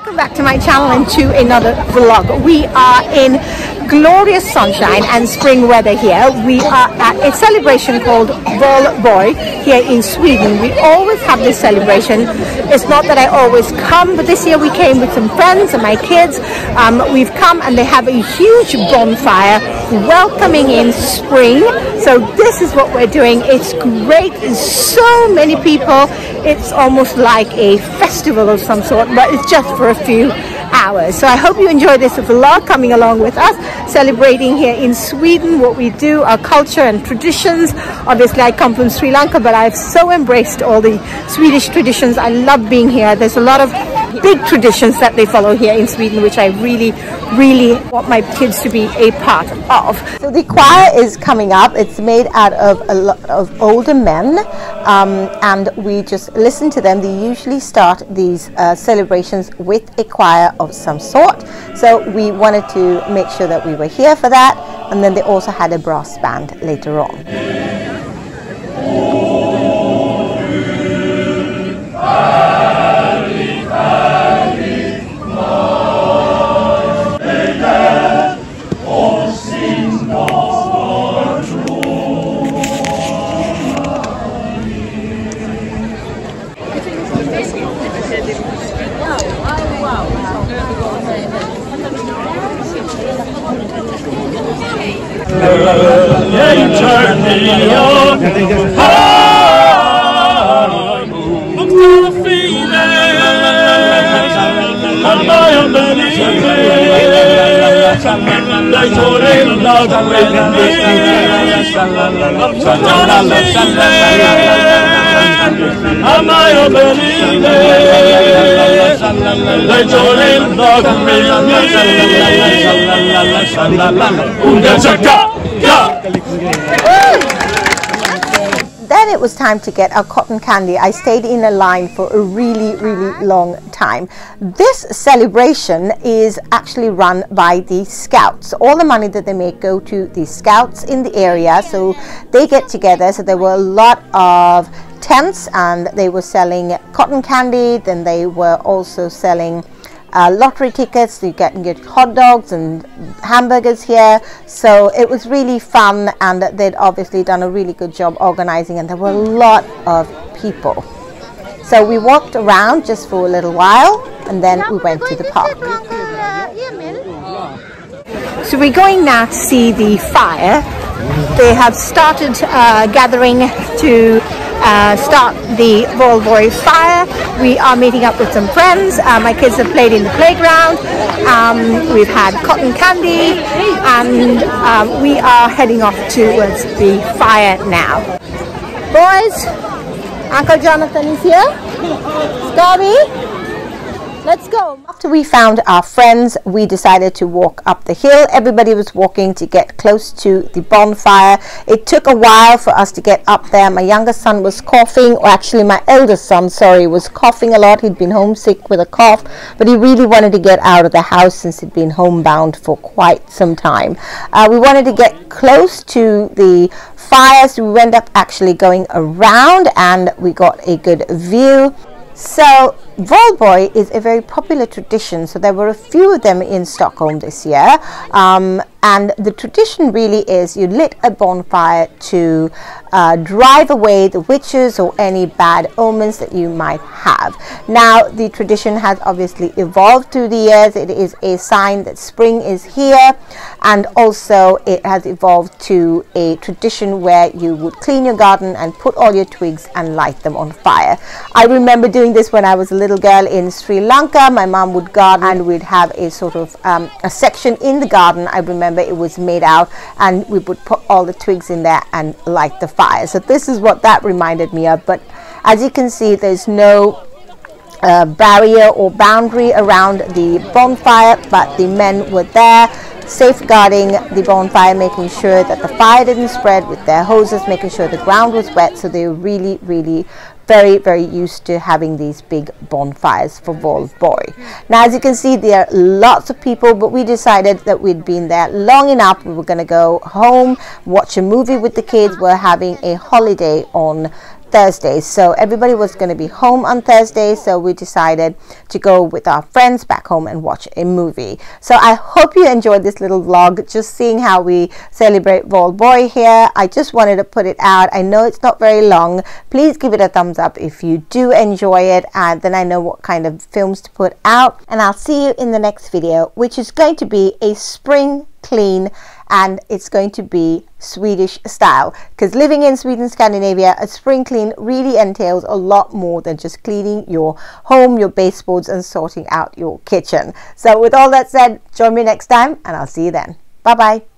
Welcome back to my channel and to another vlog. We are in glorious sunshine and spring weather here. We are at a celebration called Valborg here in Sweden. We always have this celebration. It's not that I always come, but this year we came with some friends and my kids. We've come and they have a huge bonfire welcoming in spring. So this is what we're doing. It's great. There's so many people. It's almost like a festival of some sort, but it's just for a few hours. So I hope you enjoy this vlog coming along with us, celebrating here in Sweden what we do, our culture and traditions. Obviously I come from Sri Lanka, but I've so embraced all the Swedish traditions. I love being here. There's a lot of big traditions that they follow here in Sweden, which I really want my kids to be a part of. So the choir is coming up. It's made out of a lot of older men, and we just listen to them. They usually start these celebrations with a choir of some sort, so we wanted to make sure that we were here for that. And then they also had a brass band later on. Then it was time to get our cotton candy. I stayed in a line for a really long time. This celebration is actually run by the Scouts. All the money that they make go to the Scouts in the area, so they get together. So there were a lot of tents and they were selling cotton candy. Then they were also selling lottery tickets. You can get hot dogs and hamburgers here. So it was really fun, and they'd obviously done a really good job organizing, and there were a lot of people. So we walked around just for a little while and then we went to the park. So we're going now to see the fire. They have started gathering to start the Valborg fire. We are meeting up with some friends. My kids have played in the playground. We've had cotton candy, and we are heading off towards the fire now. Boys, Uncle Jonathan is here. Scotty, let's go. After we found our friends, we decided to walk up the hill. Everybody was walking to get close to the bonfire. It took a while for us to get up there. My youngest son was coughing, or actually my eldest son, sorry, was coughing a lot. He'd been homesick with a cough, but he really wanted to get out of the house since he'd been homebound for quite some time. We wanted to get close to the fire, so we ended up actually going around and we got a good view. So Valborg is a very popular tradition, so there were a few of them in Stockholm this year, and the tradition really is you lit a bonfire to drive away the witches or any bad omens that you might have. Now the tradition has obviously evolved through the years. It is a sign that spring is here, and also it has evolved to a tradition where you would clean your garden and put all your twigs and light them on fire. I remember doing this when I was a little girl in Sri Lanka. My mom would garden and we'd have a sort of a section in the garden. I remember it was made out, and we would put all the twigs in there and light the fire. So this is what that reminded me of. But as you can see, there's no barrier or boundary around the bonfire, but the men were there safeguarding the bonfire, making sure that the fire didn't spread with their hoses, making sure the ground was wet. So they were really very used to having these big bonfires for Valborg. Now as you can see, there are lots of people, but we decided that we'd been there long enough. We were going to go home, watch a movie with the kids. We're having a holiday on Thursdays. So everybody was going to be home on Thursday, so we decided to go with our friends back home and watch a movie. So I hope you enjoyed this little vlog, just seeing how we celebrate Valborg here. I just wanted to put it out. I know it's not very long. Please give it a thumbs up if you do enjoy it, and then I know what kind of films to put out. And I'll see you in the next video, which is going to be a spring clean, and it's going to be Swedish style, because living in Sweden, Scandinavia, a spring clean really entails a lot more than just cleaning your home, your baseboards, and sorting out your kitchen. So with all that said, join me next time, and I'll see you then. Bye bye.